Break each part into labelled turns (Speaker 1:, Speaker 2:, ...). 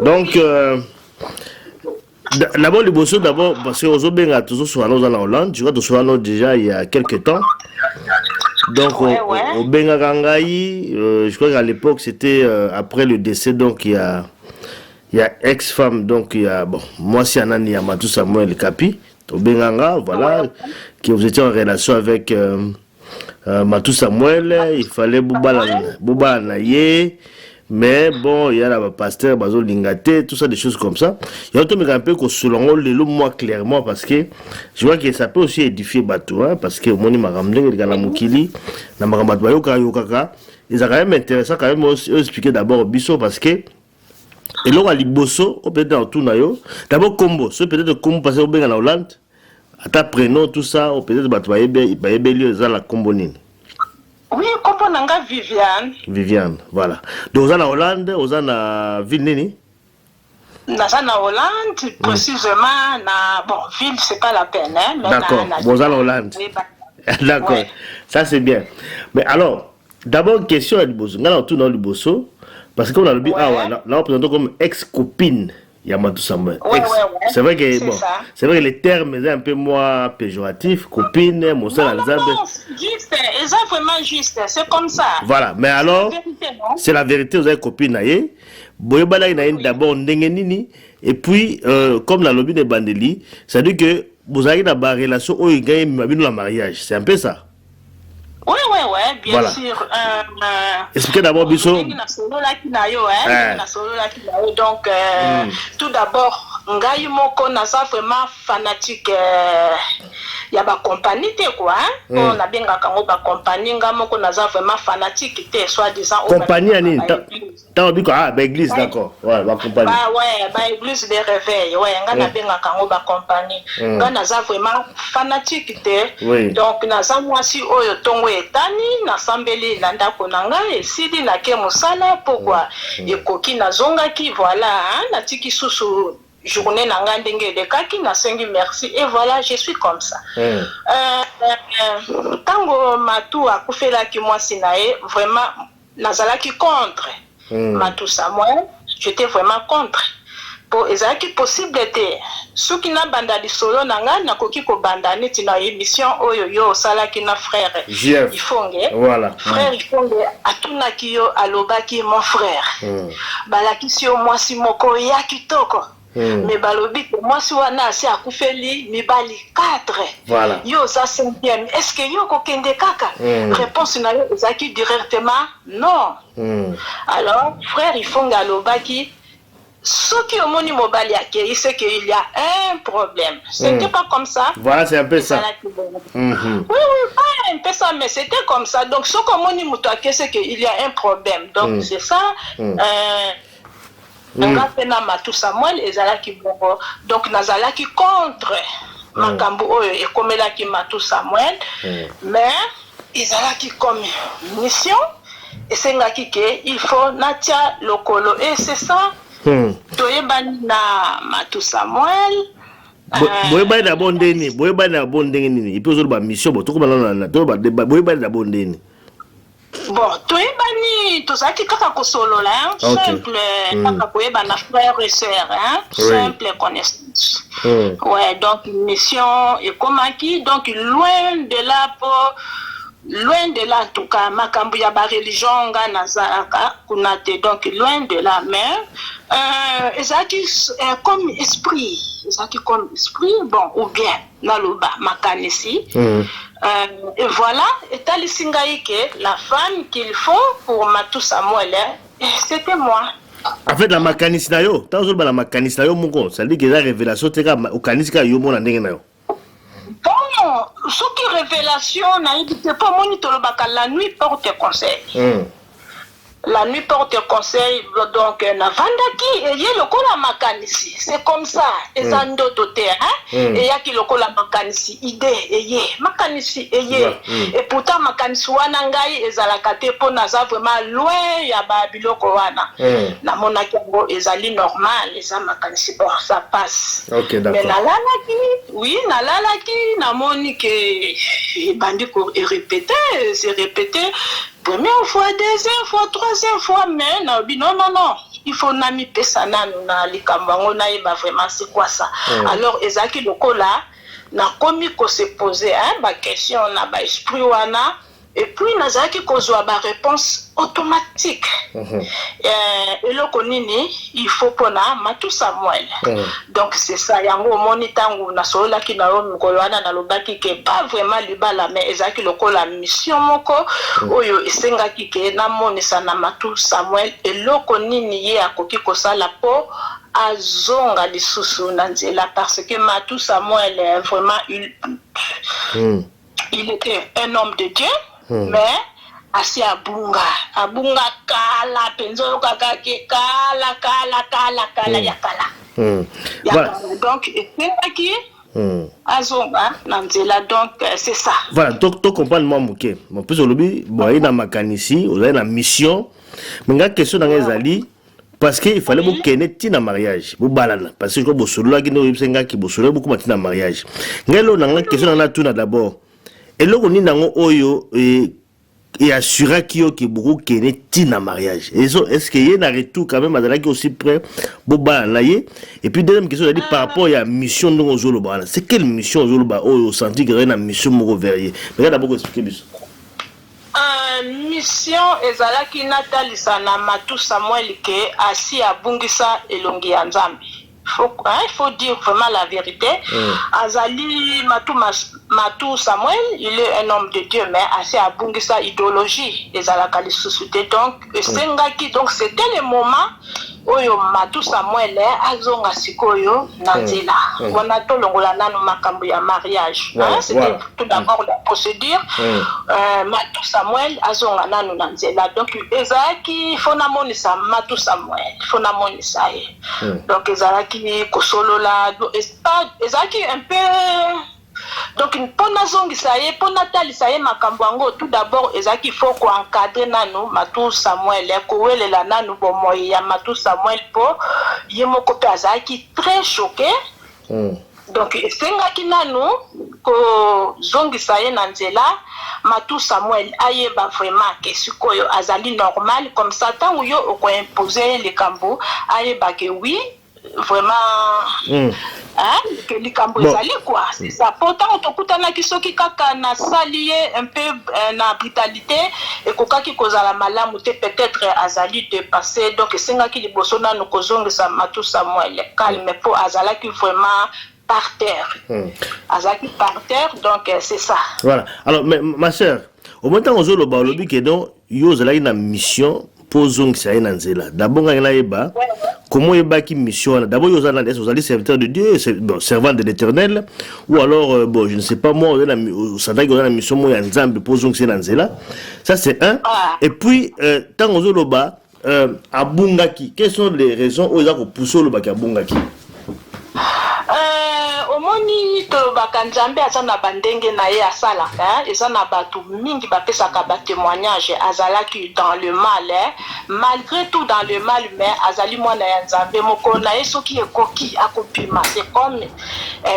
Speaker 1: Donc, d'abord, le bosso, d'abord, parce que aujourd'hui, toujours sur en Hollande, tu vois, toujours déjà il y a quelques temps. Donc, au Bengarangaï, je crois qu'à l'époque, c'était après le décès, donc il y a ex-femme, donc il y a, bon, moi, si Anani Yamatou Samuel Kapi, au Benganga, voilà, que vous étiez en relation avec Matou Samuel, il fallait Bouba Naye. Mais bon, il y a la pasteur, Bazo Lingate, tout ça, des choses comme ça. Il y a un peu que selon le moi clairement, parce que je vois que ça peut aussi édifier Batou, hein, parce que Moni Maramdeng, le Galamukili, la Maramatwayo, Kayokaka, ils ont quand même intéressant quand même expliquer d'abord au Bisso, parce que, et là, à Liboso, peut-être dans tout nayo, d'abord Combo, ce peut-être Combo passer au Benga en Hollande, à ta prénom, tout ça, peut-être Batwaye, Baye la Combonine.
Speaker 2: Oui, comme on Viviane.
Speaker 1: Viviane, voilà. Donc, on en Hollande, on en ville Nini.
Speaker 2: En Hollande, précisément, bon, ville, c'est pas la peine, hein.
Speaker 1: D'accord, vous en Hollande.
Speaker 2: Oui,
Speaker 1: d'accord, ouais. Ça c'est bien. Mais alors, d'abord, question à Liboso. On a tout dans Liboso, parce qu'on a le but, là, on présente comme ex-copine. Yamatou Samuel. C'est vrai que bon, c'est vrai que les termes sont un peu moins péjoratifs, copine, mon seul Alzheimer.
Speaker 2: Non, juste, ils sont vraiment juste, c'est comme ça.
Speaker 1: Voilà, mais alors, c'est la vérité, vous avez copine naïe. Boyebala naïe d'abord ndengenini, et puis comme la lobby de Bandeli, ça dit que vous avez d'abord relation où il gagne le mariage, c'est un peu ça.
Speaker 2: Oui, bien sûr.
Speaker 1: Expliquez d'abord, Bisso.
Speaker 2: Donc, tout d'abord, Ngai Moko Nasa vraiment fanatique. Il y a ma compagnie, quoi. On a bien gagné ma compagnie. Ngai Moko Nasa vraiment fanatique, soi-disant.
Speaker 1: Compagnie, Annie. T'as dit quoi? Ah, église, d'accord. Ouais, ma compagnie.
Speaker 2: Église de réveil. Ouais, Ngai a bien gagné ma compagnie. Ngai Nasa vraiment fanatique. Donc, Nasa moi si Oyo Tongo etani na sambeli na ndako nanga esidi na ke musala pourquoi ekoki na zonga ki voilà na tiki susu journée nanga ndenge de kaki na sengi merci et voilà je suis comme ça tango matu akufela ki moi sinae vraiment nazalaki contre Matou Samuel j'étais vraiment contre pour ezalaki possible te soki na banda lisolo nanga nakoki ko banda neti na émission oyo yo salaki na frère Ifonge
Speaker 1: voilà
Speaker 2: frère Ifonge atunaki yo alobaki mon frère balakisi yo mwasi moko ya kitoko mais balobi que mwasi wana asi akufeli mibali 4
Speaker 1: voilà
Speaker 2: yo za 5e est-ce que yo kokende kaka réponse na yo ezaki directement non alors frère Ifonge alobaki ce qui au moni mobile accueilli, c'est qu'il y a un problème. C'était pas comme ça.
Speaker 1: Voilà, c'est un peu ça.
Speaker 2: Oui, pas un peu ça, mais c'était comme ça. Donc, ce que moni moutoake, c'est qu'il y a un problème. Donc, c'est ça. On a fait Matou Samuel et Zalaki Bongo. Donc, Nazalaki contre Makambu Oyo et comme Elaki Matou Samuel. Mais, Izalaki comme mission. Et c'est il faut Natia Lokolo. Et c'est ça. Toyebani na Matou Samuel
Speaker 1: boyebani na bondeni boyebani na bondeni nini ipo zo ba mission bo toko balana na to ba boyebani na bondeni
Speaker 2: bon toyebani tozaki kaka kosolola simple kaka koyeba na frère et sœur simple connaissance ouais donc mission et komaki donc loin de là en tout cas makambu ya ba religion nga nazaka kunate donc loin de là mais ezaki comme esprit bon ou bien naloba makanisi et voilà etalisingai que la femme qu'il faut pour Matou Samuel c'était moi.
Speaker 1: En fait la makanisi na yo tazo ba la makanisi na yo moko ça dit que la révélation te ka okanisi ka yo mona ndenge na yo.
Speaker 2: Bon, ce qui révélation n'a été pas monitoré la nuit porte conseil. La nuit porte conseil, donc Navandaki et y le kola makanisi. C'est comme ça. Et ça ndotote, et y a qui le kola makanisi idée et y makanisi et y. Et pourtant makanisi wanangai et zalakate po naza vraiment loin ya babiloko wana. Na monakango ezali normal et ça makanisi bon ça passe.
Speaker 1: OK d'accord.
Speaker 2: Mais nalalaki na moni que bandi ko répéter, c'est répéter. Première fois, deuxième fois, troisième fois, mais non, il faut nami pesa nanu na likambango na yeba vraiment c'est quoi ça. Alors ezaki lokola na komi ko se poser ba question na ba esprit wana et puis nazaki kozwa ba réponse automatique. Et loko nini il faut pona Matou Samuel. Donc c'est ça yango moni tangu na sola ki na ro mkolwana na lobaki ke pas vraiment libala mais ezaki lokola mission moko oyo esengaki ke na monisa na Matou Samuel et loko nini ye akoki kosala po azonga lisusu na nzela parce que Matou Samuel vraiment il était un homme de Dieu. Mais asi abunga kala penzo kakake kala yakala. Donc c'est qui azonga nanzela donc c'est ça.
Speaker 1: Voilà, donc tu comprends moi muke. Mon plus au lobby, bon il na makanisi, on a une mission. Mais la question dans les ali parce qu'il fallait vous connaître tina mariage. Vous balana parce que vous solo là qui nous senga qui vous solo beaucoup tina mariage. Ngelo na la question na tuna d'abord. Et là, on est oyo et assurer qu'il y a beaucoup qui est na mariage. Est-ce qu'il y a un retour quand même à qui aussi près boba laye. Et puis deuxième question, dit par rapport à la mission de Zoloba. C'est quelle mission Zoloba au senti qu'il y a une mission moro verrier. Mais d'abord expliquer bien.
Speaker 2: Mission ezala ki natalisa na Matou Samuel ke asi abungisa elongi ya Nzambi. Il faut dire vraiment la vérité. Azali Matou Samuel, il est un homme de Dieu, mais assez à Bungisa idéologie des alakali société. Donc, donc c'était le moment où Matou Samuel azonga sikoyo nanzela. On a tout longola nanu makambo ya mariage. C'était tout d'abord la procédure. Matou Samuel azonga nanu nanzela. Donc, ezaki fonamonisa Matou Samuel, fonamonisa. Donc, ezaki kosolola ezaki un peu donc pona zongi saye pona tali saye makambo yango tout d'abord ezaki faut ko encadrer nanu Matou Samuel ko welela nanu bomoyi ya Matou Samuel po yemoko pe azaki très choqué. Donc esengaki nanu ko zongi saye na nzela Matou Samuel ayeba vraiment que sikoyo azali normal comme ça tant yo ko imposer les cambo ayeba que oui vraiment que les cambo ezali quoi c'est ça pourtant tokutana kisoki kaka na salié un peu na brutalité et kokaki kozala malamu te peut-être azali dépassé donc sengaki liboso na no kozongisa Matou Samuel calme pour azalaki vraiment par terre. Azaki par terre, donc c'est ça.
Speaker 1: Voilà. Alors, mais, ma soeur, au moment où on a lobby que donc, vous avez une mission pour zong ça nanzela. D'abord, on a eba. Comment eba qui mission? D'abord, vous allez serviteur de Dieu, bon, servant de l'Éternel, ou alors, bon, je ne sais pas moi, ça doit être une mission moi en Zambie pour zong ça nanzela. Ça c'est un. Et puis, tant on a loba, à Bungaki, quelles sont les raisons où ils ont poussé le bac à Bungaki?
Speaker 2: Omoni to bakanzambe azana bandenge na ye asalaka ezana batu mingi bapesaka ba témoignage azalaki dans le mal malgré tout dans le mal mais azali mwana ya nzambe moko na yesoki ekoki akopima c'est comme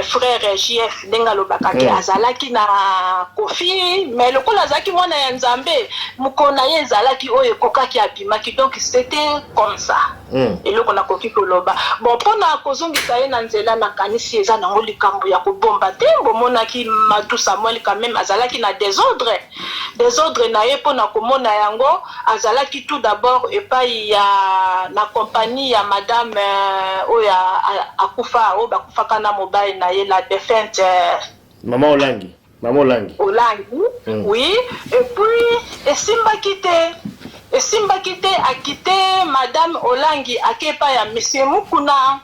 Speaker 2: frère JF denga lobakaki azalaki na kofi mais lokola azalaki mwana ya nzambe moko na ye ezalaki oyo ekokaki abimaki donc c'était comme ça et loko na koki koloba bon pona kozongisa ye na nzela na kanisi eza na likambo ya kobomba te bomonaki Matou Samuel quand même azalaki na désordre na ye pona komona yango azalaki tout d'abord epai ya na compagnie ya madame oya akufa o bakufaka na mobile na ye la défunte
Speaker 1: maman Olangi
Speaker 2: oui et puis esimbaki te akite madame Olangi akepa ya monsieur Mukuna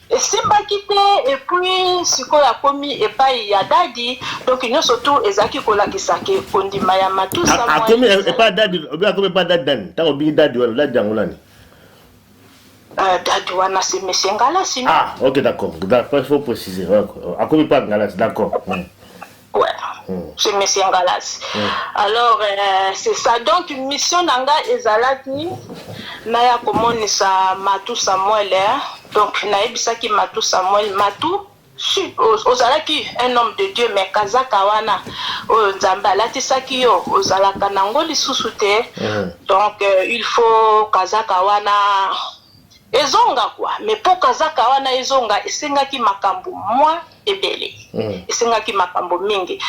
Speaker 2: esimbaki te et puis sikoyo akomi epai ya dadi donc nous surtout ezaki kolakisa ke kondima ya Matou Samuel
Speaker 1: akomi epai dadi akomi epai dadi dan tango bi dadi wala dadi angolani
Speaker 2: dadi wana c'est monsieur Ngalasi.
Speaker 1: Ah ok d'accord il faut préciser akomi pas Ngalasi d'accord.
Speaker 2: Ouais, c'est monsieur Ngalasi. Alors, c'est ça. Donc, mission nanga ezalaki na ya komonisa Matou Samuel. Donc, na ebisaki Matou Samuel. Matou, ozalaki un homme de Dieu, mais kazaka wana nzambe alatisaki yo ozalaka nango lisusu te. Donc, il faut kazaka wana ezonga quoi mais po kazaka wana ezonga esengaki makambo moi ebele esengaki makambo mingi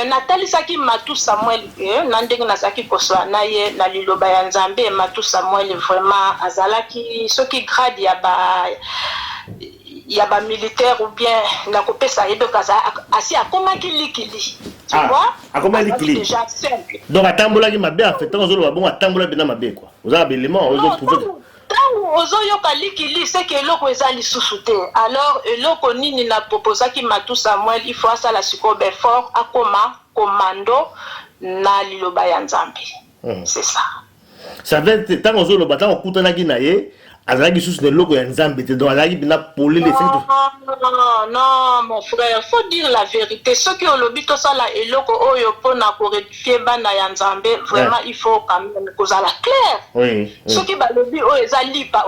Speaker 2: natalisaki Matu Samuel na ndenge nazaki kosoa na ye na liloba ya Nzambe. Matu Samuel vraiment azalaki soki grade ya ba militaire ou bien na kopesa yebe kaza asi akomaki likili tu vois
Speaker 1: akomaki likili
Speaker 2: déjà simple
Speaker 1: donc atambolaki mabe en fait tant ozolo bon atambola bina mabe quoi oza belement ozo trouver
Speaker 2: ozoyoka likili c'est que eloko eza lisusu te alors eloko nini na proposaki Matu Samuel il faut asala sikobe fort akoma commando na liloba ya Nzambe c'est ça
Speaker 1: ça veut dire tant ozolo tant okutanaki na ye azalaki sous ne loko ya Nzambe te donc azalaki bina polé les cinq.
Speaker 2: Non mon frère, il faut dire la vérité. Ce qui olobi to sala eloko oyo pona ko rectifier bana ya Nzambe vraiment il faut quand même kozala clair.
Speaker 1: Oui.
Speaker 2: Ce qui balobi o ezalipa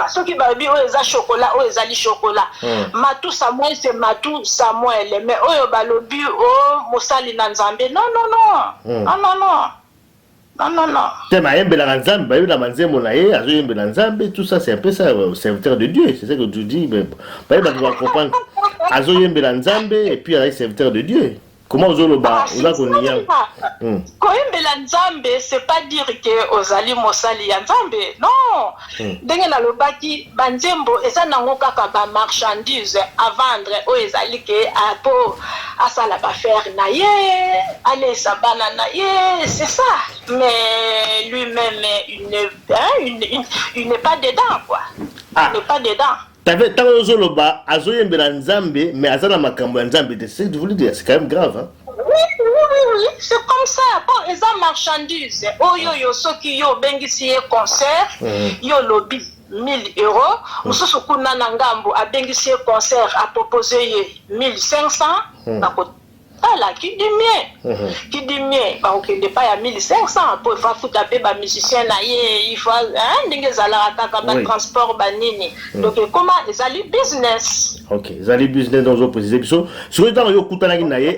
Speaker 2: ce qui balobi o eza chocolat o ezali chocolat. Matu Samuel c'est Matu Samuel mais oyo balobi o mosali na Nzambe non. Non.
Speaker 1: Tema yembela Nzambe, bayebela manzembo na ye, azo yembela Nzambe, tout ça c'est un peu ça serviteur de Dieu, c'est ça que tu dis mais bayeba tu vas comprendre. Azo yembela Nzambe et puis il est serviteur de Dieu. Comment ozoloba oza koniya?
Speaker 2: Koyembela Nzambe c'est pas dire que ozali mosali ya Nzambe. Non. Ndenge na lobaki banzembo eza nango kaka ba marchandise à vendre o ezali ke apo asala ba faire na ye, aller sabana na ye, c'est ça. Mais lui-même il n'est pas dedans quoi. Il n'est pas dedans.
Speaker 1: T'avais Ozoloba, Azoyembela Nzambe, mais Azana Makambo Nzambe, c'est ce que tu voulais dire, c'est quand même grave. Hein?
Speaker 2: Oui, c'est comme ça. Bon, ils ont marchandise. Oh, yo, ceux qui yo bengisi concert, yo lobby 1000 euros. Ou ceux qui ont nangambo a bengisi concert a proposé 1500. Voilà, qui dit mieux, bah ok, n'est pas à 1500 pour faire foutre un musicien il faut un transport banini. Donc comment ils allaient business?
Speaker 1: Ok, ils allaient business dans une position. Sur le temps où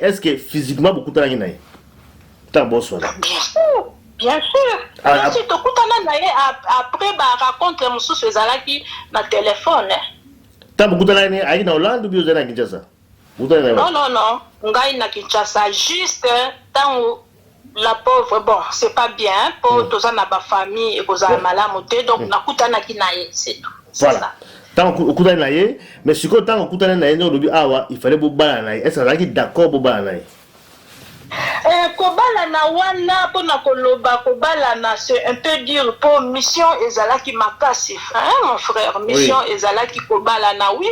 Speaker 1: est-ce que physiquement beaucoup de gens t'as bonsoir.
Speaker 2: Bien sûr. Si tu après raconte les moussous les alaki na téléphone.
Speaker 1: T'as beaucoup de gens aïe na Hollande ou bien aux Kinshasa?
Speaker 2: Non. Ngai na Kinshasa juste tant la pauvre bon c'est pas bien pour tous na ba famille et koza malamu te donc nakutana kinaye c'est tout.
Speaker 1: Voilà. Tant okutana naye mais siko tant okutana naye no lobi awa il fallait bobala naye est-ce que d'accord bobala naye?
Speaker 2: Kobala na wana pona koloba kobala na c'est un peu dire pour mission ezalaki makasi mon frère mission ezalaki kobala na oui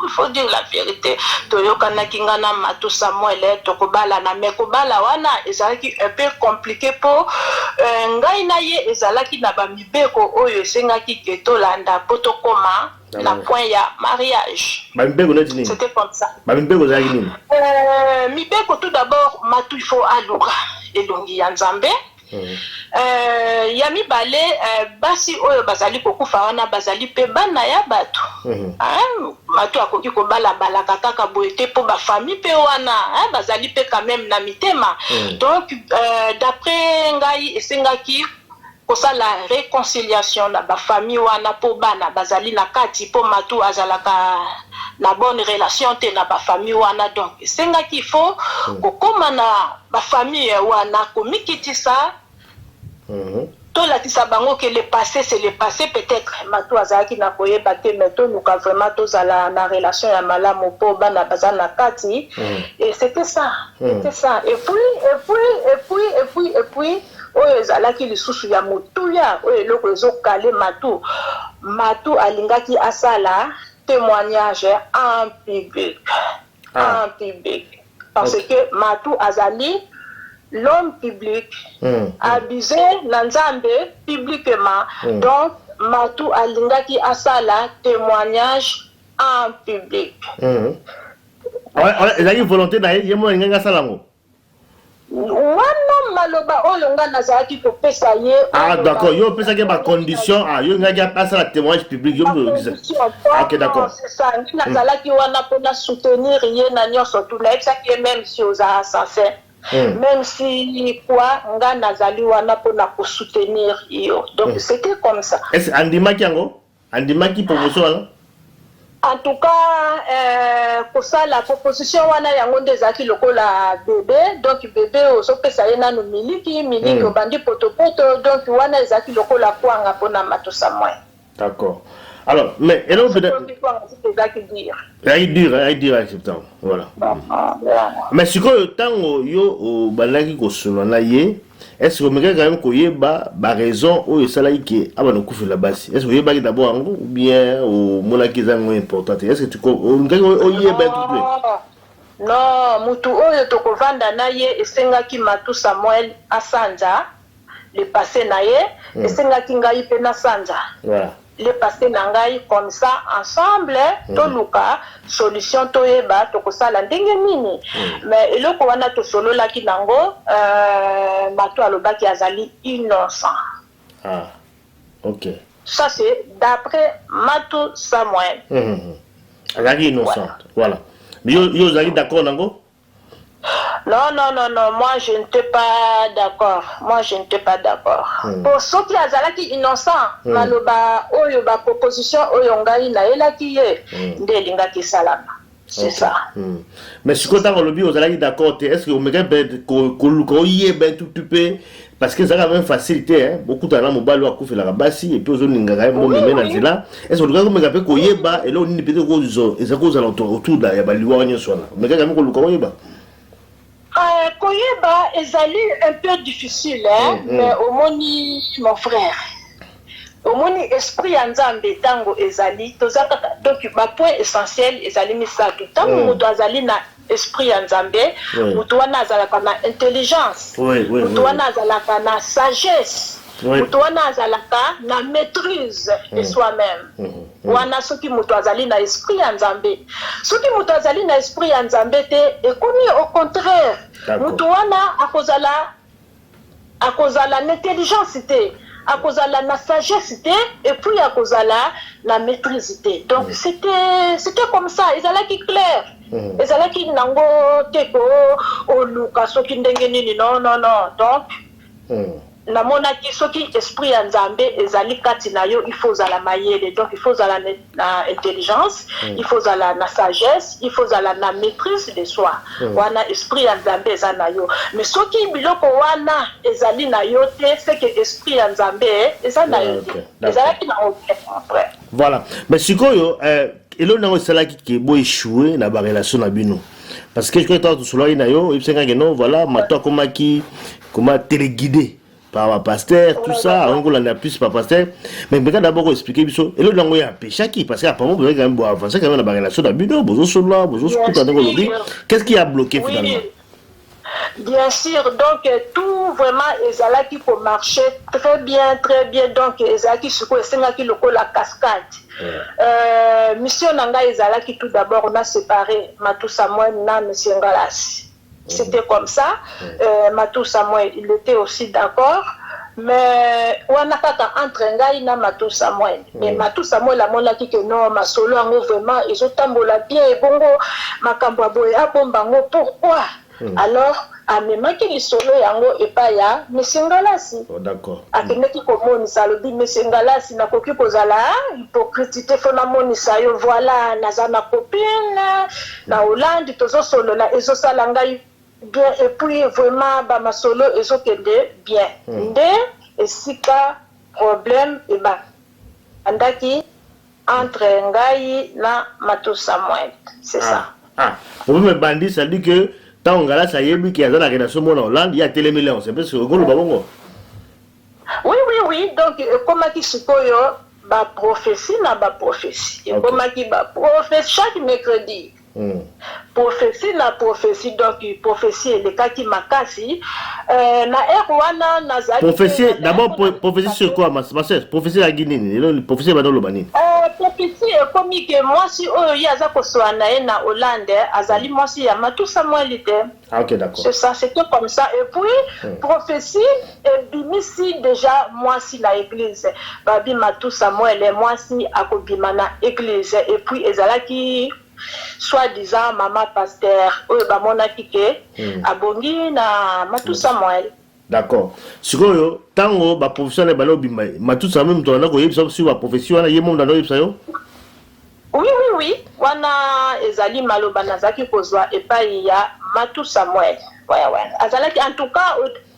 Speaker 2: il faut dire la vérité toyokana kingana Matu Samuel to kobala na mais kobala wana ezalaki un peu compliqué pour ngai na ye ezalaki na ba mibeko oyo esengaki ketolanda poto koma la point ya mariage. C'était comme ça. Mibeko tout d'abord Matu il faut alura elongi ya Nzambe. Yami bale basi oyo bazali kokufa wana bazali pe bana ya bato. Matu akoki kobala balaka kaka boete po ba famille pe wana bazali pe quand même na mitema. Donc d'après ngai esengaki ça la réconciliation na ba famille wana po bana bazali na kati po Matu azalaka na bonne relation te na ba famille wana donc senga qu'il faut kokoma na ba famille wana komikitisa to la tisa bango que le passé c'est le passé peut-être Matu azalaki na koyeba te mais to nuka vraiment to zala na relation ya malamu po bana bazana kati et c'était ça et puis oyo ezalaki lisusu ya motuya oyo eloko ezokale Matu alingaki asala témoignage en public parce que Matu azali l'homme public abusé na Nzambe publiquement donc Matu alingaki asala témoignage en public.
Speaker 1: Ezalaki volonté na ye mo nganga salango.
Speaker 2: Wana maloba oyo nga nazalaki kopesa ye.
Speaker 1: D'accord, yo pesa ke ba condition yo ngaki apasa la témoignage public yo mo disa. OK d'accord.
Speaker 2: C'est ça, nazalaki wana pona soutenir ye na nyonso tout la exaki même si oza sincère. Même si quoi nga nazali wana pona ko soutenir yo. Donc c'était comme ça.
Speaker 1: Est-ce andima kiango? andimaki proposition là.
Speaker 2: En tout cas, pour ça, la proposition, on a yango ndezaki lokola bébé, donc bébé ozopesa ye nanu miliki obandi potopoto, donc wana ezaki lokola kwanga pona matosa moyen.
Speaker 1: D'accord. Alors, mais et là peut-être il dire acceptant, voilà. Mais si quoi tango yo balaki ko solana ye, est-ce que me quand même ko yeba ba raison o esala ki abana kufu la basi. Est-ce que yeba d'abord ou bien au monaki zango important. Est-ce que tu o yeba tout?
Speaker 2: Non, mutu oyo tokovanda na ye esengaki Matu Samuel Asanja le passé na ye, esengaki ngai pe na Sanja.
Speaker 1: Voilà.
Speaker 2: Le passé nangai comme ça ensemble toluka solution toyeba tokosala ndenge nini mais eloko wana to solo la kinango Matu alobaki azali innocent.
Speaker 1: Ah OK,
Speaker 2: ça c'est d'après Matu Samuel.
Speaker 1: Azali innocent, voilà. Mais yo azali d'accord nango?
Speaker 2: Non, moi je n'étais pas d'accord. Pour ceux qui azalaki innocent, maloba oyo ba proposition oyo ngai na elaki ye ndelinga ki salama. C'est ça.
Speaker 1: Mais si quand on lobby ozalaki d'accord, est-ce que on merait ko yeba tout peu parce que ça a même facilité hein, beaucoup de gens mobile wa kufa la basi et puis ozoni ngaka mo meme na zela. Est-ce que le gars ko yeba et là on ni peut-être ko zo et ça cause autour da ya baliwa nyo sona. Mais quand même ko yeba.
Speaker 2: Koyeba ezali un peu difficile, hein? Mais au moni, mon frère, au moni esprit en Nzambe tango ezali, donc ma point essentiel ezali misatu. Tango mutu azali na esprit en Nzambe, mutu wana azalaka na intelligence, mutu wana azalaka na sagesse. Mutu wana azalaka na maîtrise de soi-même. Wana soki mutu azali na esprit ya Nzambe. Soki mutu azali na esprit ya Nzambe te, ekomi au contraire. Mutu wana akozala l'intelligence te, akozala na sagesse te, et puis akozala na maîtrise te. Donc c'était comme ça, ezalaki clair. Ezalaki nango teko oluka soki ndenge nini non. Donc na monaki soki esprit ya Nzambe ezali kati na yo, il faut zala mayele, donc il faut zala na intelligence, il faut zala na sagesse, il faut zala na maîtrise de soi. Wana esprit ya Nzambe eza na yo. Mais soki biloko wana ezali na yo te, c'est que esprit ya Nzambe eza na yo te. Ezalaki na après.
Speaker 1: Voilà. Mais sikoyo elo nango salaki ke bo échouer na ba relation na bino. Parce que je crois que tout cela na yo, il sait que non, voilà, Matu comment téléguider par un pasteur, tout ça, on l'a plus par pasteur. Mais d'abord expliquer biso. Et le langue est un péché qui parce qu'apparemment vous avez quand même beau avancer quand même la relation d'abino, besoin cela, qu'est-ce qui a bloqué finalement?
Speaker 2: Bien sûr, donc tout vraiment ezalaki pour marcher très bien, donc ezalaki suko esengaki lokola cascade. Mission nanga ezalaki tout d'abord on a séparé Matu Samuel na Monsieur Ngalas. C'était comme ça. Matu Samuel, il était aussi d'accord. Mais wana kaka entre ngai na Matu Samuel. Mais Matu Samuel a monaki que non, ma solo ango vraiment ezotambola bien et bongo makambo boya bombango pourquoi? Alors amemaki lisolo yango epa ya Monsieur Ngalasi.
Speaker 1: D'accord.
Speaker 2: Akeneki komonisa lobi Monsieur Ngalasi nakoki kozala hypocrite fona monisa yo voilà naza na copine na Hollande tozo solo na ezosala ngai bien et puis vraiment ba masolo ezokende bien. Nde esika problème et ba andaki entre ngai na Matu Samuel. C'est ça.
Speaker 1: Vous me bandit ça dit que tant ngala ça yebi qui a dans la relation en Hollande, il y a télémillion, c'est parce que le babongo.
Speaker 2: Oui, donc comment qui sikoyo ba prophétie na ba prophétie. Et comment qui ba prophétie chaque mercredi. Prophétie na prophétie, donc prophétie le cas qui makasi na erwana nazali.
Speaker 1: Prophétie d'abord prophétie sur quoi ma sœur? Prophétie la Guinée, prophétie ba dans le bani.
Speaker 2: Prophétie comme que moi si yaza ko soana na Hollande azali moi si ya Matu Samuel était.
Speaker 1: Ah OK, d'accord.
Speaker 2: C'est ça, c'était comme ça et puis prophétie et bimisi déjà moi si la église babi Matu Samuel et moi si akobima na église et puis ezalaki soi-disant maman pasteur oyo bamonaki ke abongi na Matu Samuel.
Speaker 1: D'accord. Sikoyo, tango ba profession na balo bimba. Matusa même ton na ko yebisa sur ba profession na yemo ndano yebisa yo.
Speaker 2: Oui. Wana ezali maloba nazaki kozwa epai ya Matou Samuel. Ouais. Azalaki, en tout cas,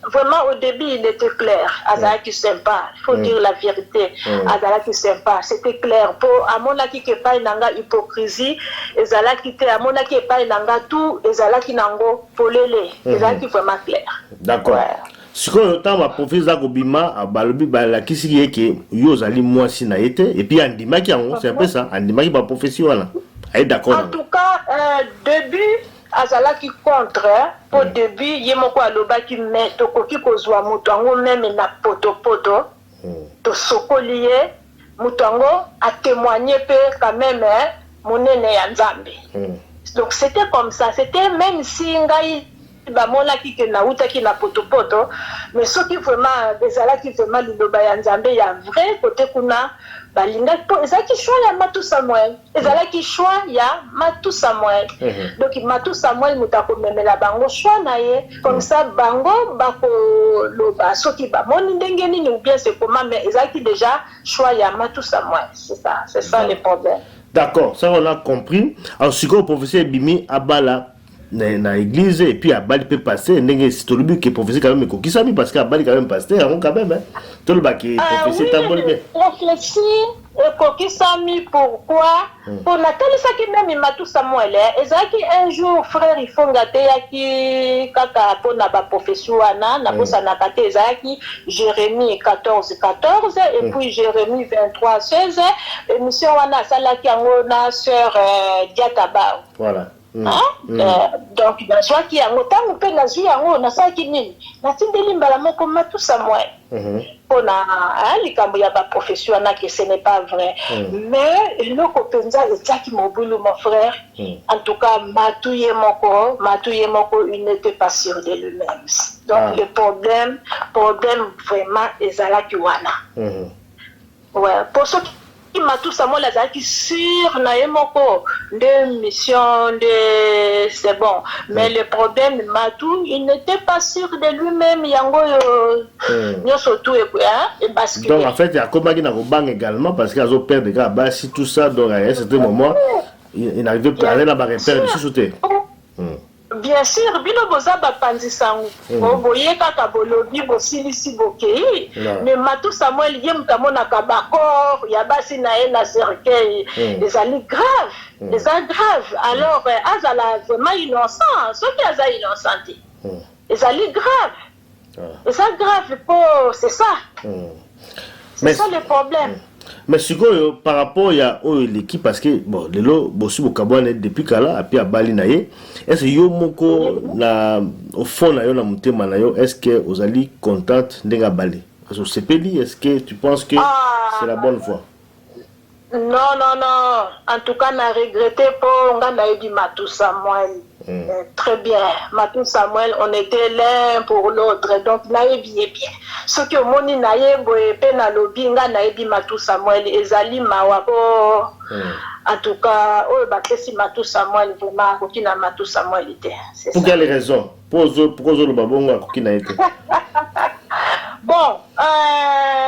Speaker 2: vraiment au début, il était clair. Azalaki sympa, il faut dire la vérité. Azalaki sympa, c'était clair. Pour amonaki kepa inanga hypocrisie, ezalaki te amonaki epa inanga tout, ezalaki nango polele. Ezalaki vraiment clair.
Speaker 1: D'accord. Sikoyo tant ma professeur Kobima a balobi la kisiki yeke yo zali mwasi na ete et puis andimaki yango c'est un peu ça andimaki ba profession là. Aïe d'accord.
Speaker 2: En tout cas début azalaki contre au début yemoko alobaki mais tokoki kozwa mutu ango même na poto to sokolié mutu ango a témoigné pe quand même monene ya Nzambe. Donc c'était comme ça, c'était même si ngai bamonaki ke nautaki na poto mais ceux qui vraiment ezalaki vraiment liloba ya Nzambe ya vrai côté kuna balinga po ezalaki choix ya Matou Samuel ezalaki choix ya Matou Samuel donc Matou Samuel mutako memela bango choix na ye comme ça bango bako loba soki bamoni ndenge nini ou bien c'est comment mais ezalaki déjà choix ya Matou Samuel c'est ça le problème.
Speaker 1: D'accord, ça on a compris. Alors si le professeur Bimi abala na église et puis abali peut passer ndenge c'est tout le but que professeur quand même ko kisami parce que abali quand même pasteur quand même tout le bas qui professeur tamboli bien
Speaker 2: réfléchir ko kisami pourquoi pour Nathalie ça qui même Matou Samuel ezaki un jour frère Ifonga te yaki kaka pona ba professeur na bosa na kate ezaki Jérémie 14 et puis Jérémie 23:16 émission wana salaki yango na sœur Diataba
Speaker 1: voilà.
Speaker 2: Donc soit qui a autant on peut la jouer en on a ça qui nini na tindeli mbala moko Matou Samuel on a likambo ya ba professionnel que ce n'est pas vrai mais le kopenza le taki mobulu mon frère en tout cas Matou yemoko il n'était pas sûr de lui-même donc le problème vraiment ezalaki wana ouais pour ceux Matou Samuel azalaki sur na yemoko de mission de c'est bon mais le problème Matou il n'était pas sûr de lui-même yango nyoso tout et basculer.
Speaker 1: Donc en fait il y a comme na kobang également parce qu'il a zo perdre gars basi tout ça donc à un certain moment il n'arrivait pas à aller là-bas repère de sauter.
Speaker 2: Bien sûr, bino boza bapanzi sango. Boye kaka bolobi bosilisi bokei. Mais Matou Samuel yem tamona kabakor ya basi na e na cercueil. Ezali grave. Alors azala vraiment innocent, ceux qui aza innocent. Ezali grave. C'est ça. C'est ça le problème.
Speaker 1: Mais par rapport à l'équipe, parce que bon, depuis Kala, puis à Bali Naye, est-ce que yo moko au fond na yo na mutema na yo, est-ce que vous allez contente d'enga Bali? Parce que c'est peli, est-ce que tu penses que c'est la bonne voie?
Speaker 2: Non. En tout cas, n'a regretté pour on a eu du Matou Samuel. Très bien. Matou Samuel, on était l'un pour l'autre. Donc, naïe bien. Ce que moni naïe boepe na lobi nga naïe Matou Samuel ezali mawako. En tout cas, si Matou Samuel vraiment kokina Matou Samuel était.
Speaker 1: Pour quelle raison? Pourquoi le babonga kokina était?
Speaker 2: Bon,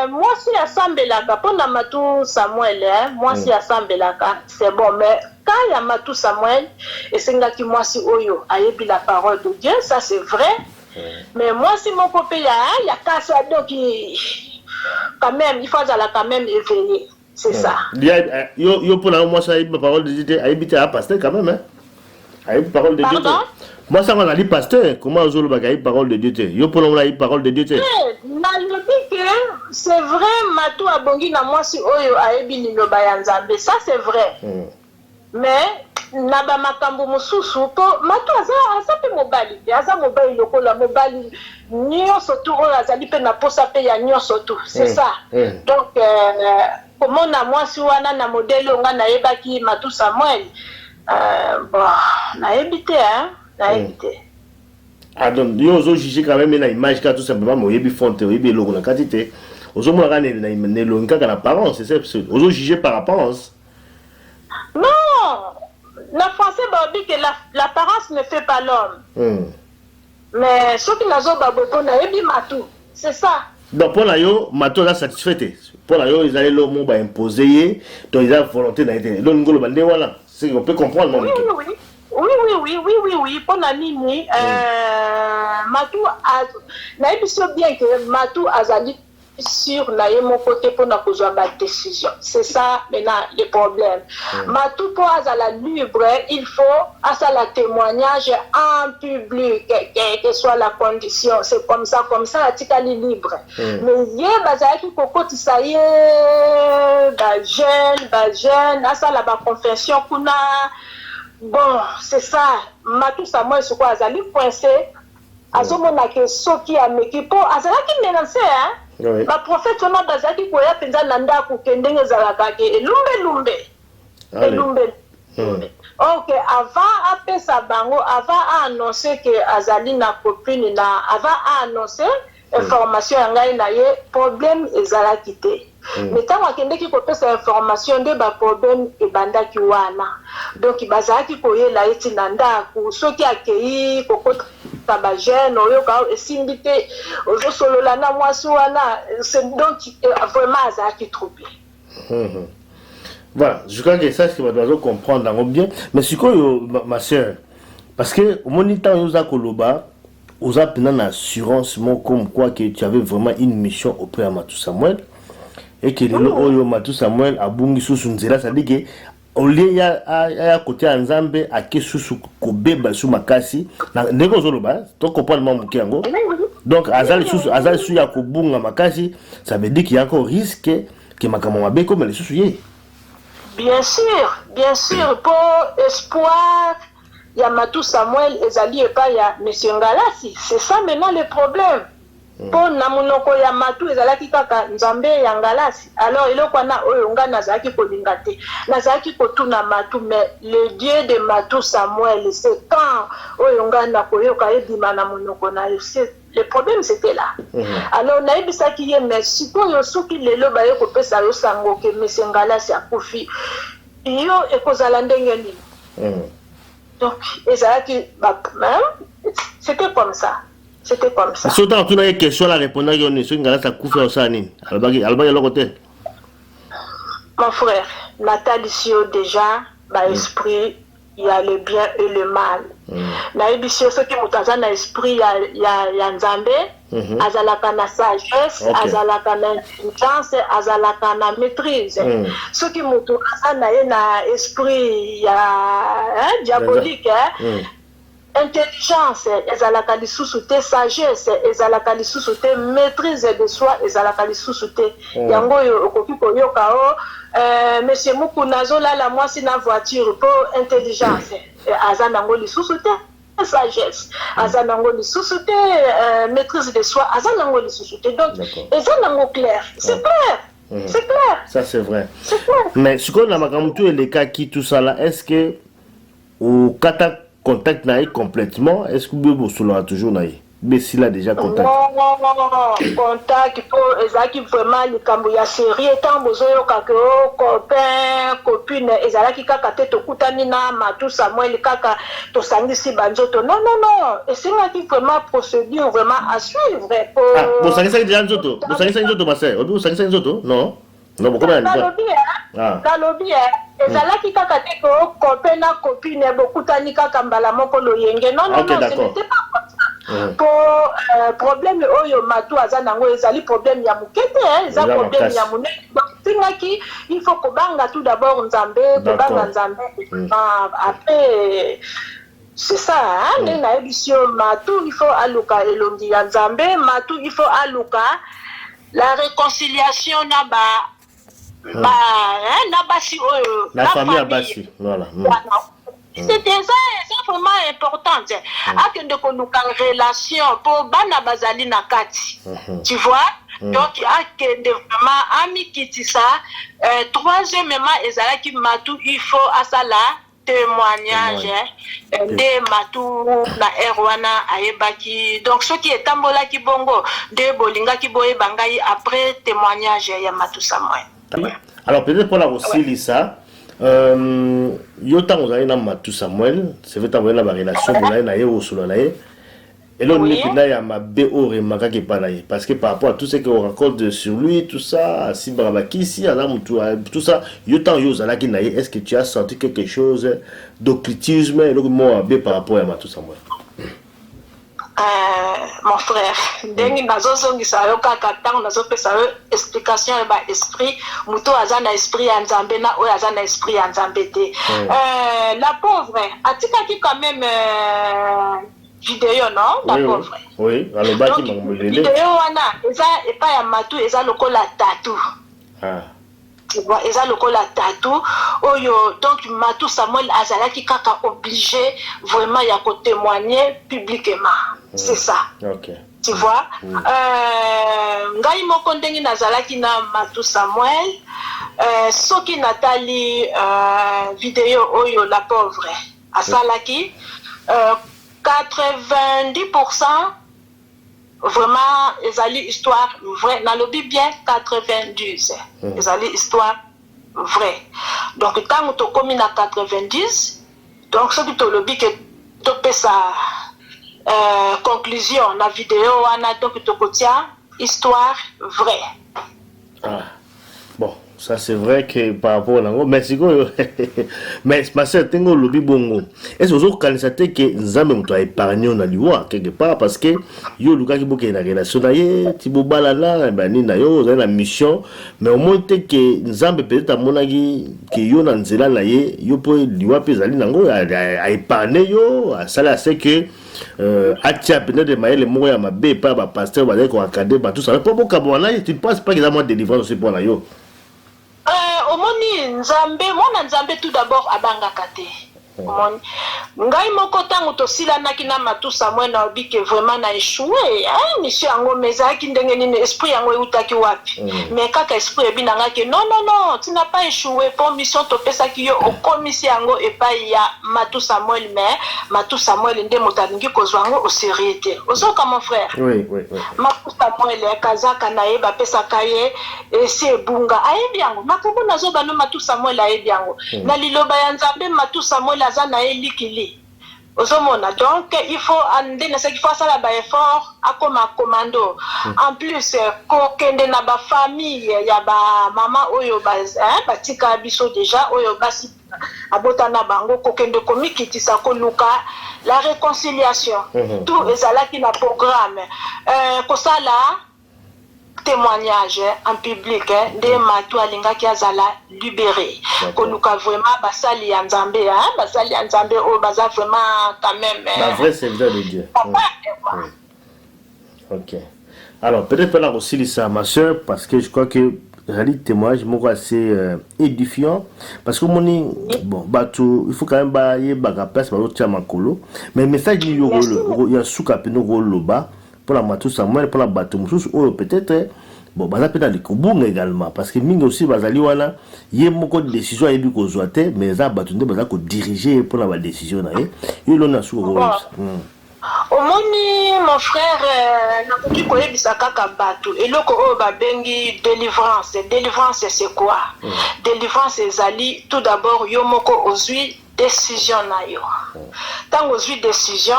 Speaker 2: moi si asambelaka pour na Matou Samuel, moi si asambelaka, c'est bon, mais quand il y a Matou Samuel et c'est nga qui moi si oyo ayebi la parole de Dieu, ça c'est vrai. Mais moi si mon copain il y a casse donc quand même il faut quand même éveiller, c'est ça.
Speaker 1: Yo pour la moi ça ayebi la parole de Dieu, ayebi à pasteur quand même hein. Ayebi parole de Dieu. Moi ça on a dit pasteur, comment on zolo bagaille parole de Dieu. Yo pour la parole de Dieu.
Speaker 2: C'est vrai Matou abongi na moi si oyo ayebi liloba ya Nzambe, ça c'est vrai. Mais naba makambo mususu po Matou aza pe mobali aza mobali lokola mobali nyonso tout azali pe na posa pe ya nyonso tout c'est ça. Donc comment na moi si wana na modèle nga na yebaki Matou Samuel bon na ebité na ebité.
Speaker 1: Ah donc yo zo juger quand même na image ka tout simplement mo yebi fonte yebi logo na quantité ozo mo ga ne lo nka na apparence c'est ça ozo juger par apparence.
Speaker 2: Non, la français dit que l'apparence ne fait pas l'homme. Mais ce qui n'a pas beaucoup, on a eu Matou. C'est ça.
Speaker 1: Donc pour la yo, Matou est satisfait. Pour la yo, ils allaient le mot imposer, donc ils ont volonté d'aller. Donc nous le voilà. C'est on peut comprendre.
Speaker 2: Oui. Pour la ligne, Matou a, n'a pas bien que Matou a dit sur mon côté pour nous poser la décision. C'est ça maintenant le problème. Matou pour la libre, il faut à ça la témoignage en public, quelle que soit la condition. C'est comme ça, la tika libre. Mais il y a bazar qui cocotte ça y est, jeune, à ça la confession qu'on a. Bon, c'est ça. Matou ça moi c'est quoi azali coincé. Azomona que soki amekipo azala ki menacé hein. Oui. Ma prophète on a bazaki koya penza nanda ku kendenge zalaka ke elumbe. OK, avant après ça bango, avant à annoncer que azali na copine na, avant à annoncer information ngai na ye problème ezala kité. Mais tant wakende ki kopesa information de ba problème e banda ki wana. Donc bazaki koye la eti nanda ku soki akei kokota ba jeune oyo ka esimbité ozo solola na mwasi wana, c'est donc vraiment azaki troublé.
Speaker 1: Voilà, je crois que ça, c'est ce que doit comprendre dans bien. Mais c'est quoi, ma soeur? Parce que au moniteur, nous a Koloba, nous a une assurance, comme quoi que tu avais vraiment une mission auprès de Matou Samuel. Et que le Matou Samuel a bungi sous Nzela, ça dit que au lieu à côté de Nzambe, à qui sous Kobeba sous Makasi, n'est-ce Zoloba, tu comprends le mot Kiango. Donc, Azal sous Yakobunga Makasi, ça veut dire qu'il y a encore risque que Makamamabe comme les sous-souillés.
Speaker 2: Bien sûr, pour espoir, il y a Matou Samuel et Zali et pas il y a M. Ngalasi. C'est ça maintenant le problème. Pour Namunoko ya Matou et Zalaki Kaka Nzambe ya Ngalasi. Alors, il y a Oyonga Nazaki Kolingate. Nazaki Kotuna Matou, mais le Dieu de Matou Samuel, c'est quand Oyonga Nakoyoka et Dima Namunoko na le problème c'était là. Alors, on a eu ça qui est, mais si vous avez souki le loba yo kopesa yo sango ke mesengala si akufi, yo ekozala ndenge ni. Donc, c'était comme ça. C'était comme ça.
Speaker 1: Si autant tu as une question, la réponse est que ngala sa kufi au sani. Albagi yalo côté.
Speaker 2: Mon frère, Natalisio déjà, esprit, il y a le bien et le mal. Na ebisio soki mutaza na esprit ya Nzambe, azalaka na sagesse, azalaka na intelligence, azalaka na maîtrise. Soki mutu na ye na esprit ya diabolique, intelligence, ezalaka lisusu te, sagesse, ezalaka lisusu te, maîtrise de soi, ezalaka lisusu te. Yango okoki koyoka monsieur Mukuna zola la moi si na voiture pour intelligence, azanango lisusu te, sagesse, azanango lisusu te, maîtrise de soi, azanango lisusu te. Donc, ezanango clair, c'est clair. C'est clair.
Speaker 1: Ça c'est vrai.
Speaker 2: C'est clair.
Speaker 1: Mais ce qu'on a makamoutou et les cas qui tout ça là, est-ce que au kata contact naïe complètement, est-ce que vous avez toujours naïe? Mais s'il a déjà contact.
Speaker 2: Non, contact pour ezaki vraiment le cambo ya série étant besoin kakeo copain copine ezalaki kaka te tokutani na Matou Samuel kaka to sangisi banzoto. Non, et c'est là qui vraiment procédure vraiment à suivre pour
Speaker 1: vous sangisa déjà nzoto. Vous sangisa nzoto ma sœur. Vous sangisa nzoto? Non. Non, beaucoup de
Speaker 2: Kalobi ezalaki kaka te ko copain na copine bokutani kaka mbala moko loyenge. Non, ce n'était pas comme ça. Pour problème oyo Matou azanango ezali problème ya mukete eza problème ya munene. Tingaki il faut kobanga tout d'abord Nzambe, kobanga Nzambe. Après c'est ça hein, na ebisio Matou il faut aluka elongi ya Nzambe, Matou il faut aluka la réconciliation na basi oyo
Speaker 1: la famille basi voilà.
Speaker 2: C'est vraiment important. Akende konuka relation pour bana bazali na kati. Tu vois? Donc akende vraiment amikitisa troisièmement ezalaki Matou il faut asala témoignage de Matou na erwana ayebaki. Donc ce qui est tambolaki bongo de bolingaki boye bangai après témoignage ya Matou Samuel.
Speaker 1: Alors peut-être pour la aussi ça yo tango zali na Matou Samuel, c'est fait envoyer la relation boulaye na ye au solo na ye. Et là, on est là, il y a ma BO remaka qui est parce que par rapport à tout ce qu'on raconte sur lui, tout ça, si Barabaki, si Adam, tout ça, est-ce que tu as senti quelque chose d'occultisme et donc moi, par rapport à tout ça, moi?
Speaker 2: Mon frère, dengi nazo zongi sa yo kaka tango nazo pesa yo explication ba esprit muto aza na esprit ya Nzambe na oyo aza na esprit ya Nzambe te. La pauvre atika ki quand même vidéo non la pauvre.
Speaker 1: Oui, alors qui m'a
Speaker 2: vidéo wana eza epa ya matu eza lokola tatou. Tu vois, eza lokola tatou oyo donc Matou Samuel azalaki kaka obligé vraiment ya ko témoigner publiquement. C'est ça.
Speaker 1: OK.
Speaker 2: Tu vois, ngai moko ndenge nazalaki na Matou Samuel soki natali vidéo oyo la pauvre asalaki 90% vraiment ezali histoire vraie nalobi bien 90 ezali histoire vraie donc tant to komi na 90 donc ce que to lobi que to pesa conclusion na vidéo wana donc to kotia histoire vraie.
Speaker 1: Bon, ça c'est vrai que par rapport à merci mais ma sœur tengo lobi bongo est-ce que vous connaissez que Nzambe mto a épargné on a liwa quelque part parce que yo luka ki boke na relation na ye tibo balala bani na yo za la mission mais au moins que Nzambe peut-être amonaki que yo na nzela na ye yo po liwa pe zali nango a épargné yo ça c'est que atia peut-être maïle mo ya mabe pa ba pasteur ba ko akade ba tout ça pas boka bona tu penses pas qu'il y a moins de délivrance aussi pour na yo?
Speaker 2: Omoni Nzambe, mwana Nzambe tout d'abord abanga kate. Omoni ngai moko tango tosila na kina Matou Samuel na obi que vraiment na échoué mission yango meza ki ndenge nini esprit yango eutaki wapi mais kaka esprit ebinanga que non tu n'as pas échoué pour mission to pesa ki yo au commission yango et pas ya Matou Samuel mais Matou Samuel nde motalingi kozwa yango au sérieux ozoka mon frère
Speaker 1: oui
Speaker 2: Matou Samuel kazaka na ye ba pesa kaye et c'est bunga ayebi yango makambo nazo bano Matou Samuel ayebi yango na liloba ya Nzambe Matou Samuel azana elikili ozomona donc il faut ande na ce qu'il faut ça la ba effort akoma commando en plus ko kende na ba famille ya ba mama oyo ba tika biso déjà oyo basi abota na bango ko kende komikitisa ko luka la réconciliation tout ezalaki na programme ko sala témoignage en public de Matou alingaki azala libéré koluka vraiment basali ya Nzambe basali ya Nzambe o baza vraiment quand même
Speaker 1: la vraie serviteur de Dieu. OK. Alors peut-être là aussi ça ma soeur parce que je crois que le témoignage moi assez édifiant parce que mon bon bateau il faut quand même ba yeba place ba tia makolo mais message il y a souka peno roloba pour la Matou Samuel pour la bateau ou peut-être bon baza peut aller kobunga également parce que mingi aussi bazali wana ye moko décision ebi ko zoate mais za bateau nde baza ko diriger pour la décision na ye il on a sous
Speaker 2: omoni mon frère nakoki koyebisa kaka bato eloko oyo babengi délivrance c'est quoi délivrance ezali tout d'abord yo moko ozwi décision na yo tant ozwi décision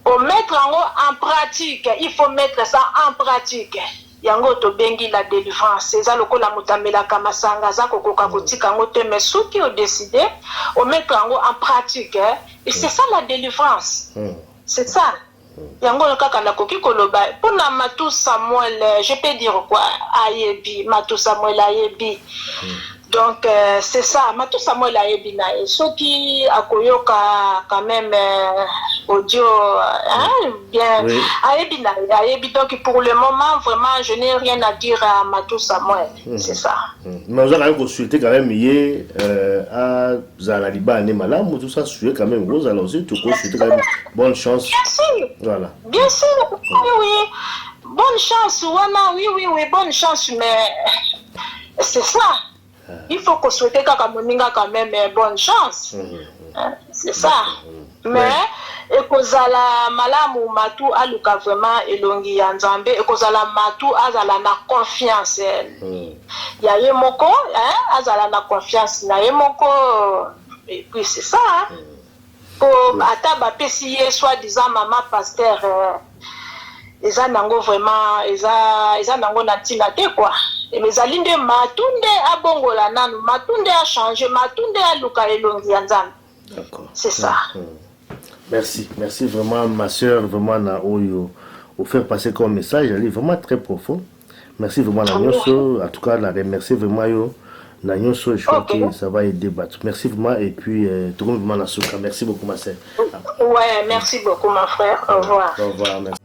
Speaker 2: pour mettre en pratique, il faut mettre ça en pratique. Yango to bengi la délivrance. C'est ça le la mutamela kamasanga za kokoka kotika ngote mais ceux qui ont décidé on mettre en pratique et c'est ça la délivrance. C'est ça. Yango le kaka na koki koloba pour na Matou Samuel je peux dire quoi ayebi Matou Samuel ayebi. Donc c'est ça Matou Samuel ayebi na et ceux qui akoyoka quand même audio bien ayebi donc pour le moment vraiment je n'ai rien à dire à Matou Samuel c'est ça
Speaker 1: mais vous allez consulter quand même hier à Zalaliba ne malamu tout ça suit quand même vous allez aussi tout consulter quand même bonne chance
Speaker 2: bien sûr
Speaker 1: voilà
Speaker 2: bien sûr oui bonne chance oui bonne chance mais c'est ça il faut qu'on souhaite qu'à Moninga quand même bonne chance. C'est ça. Mais et kozala malamu Matou aluka vraiment elongi ya Nzambe et kozala Matou azala na confiance. Ya ye moko azala na confiance na ye moko et puis c'est ça. pour ataba pesier soi-disant maman pasteur eza nango vraiment eza nango na tina te quoi et mes alinde matunde abongola nanu matunde a changé matunde a luka elongi ya nzambe.
Speaker 1: D'accord.
Speaker 2: C'est ça.
Speaker 1: Merci vraiment ma sœur, vraiment na oyo au faire passer comme message, elle est vraiment très profond. Merci vraiment la nyonso, en tout cas la remercier vraiment yo la nyonso, je crois que ça va aider battre. Merci vraiment et puis tout le monde vraiment la souka. Merci beaucoup ma sœur.
Speaker 2: Ouais, merci beaucoup mon frère. Au revoir.
Speaker 1: Au revoir. Merci.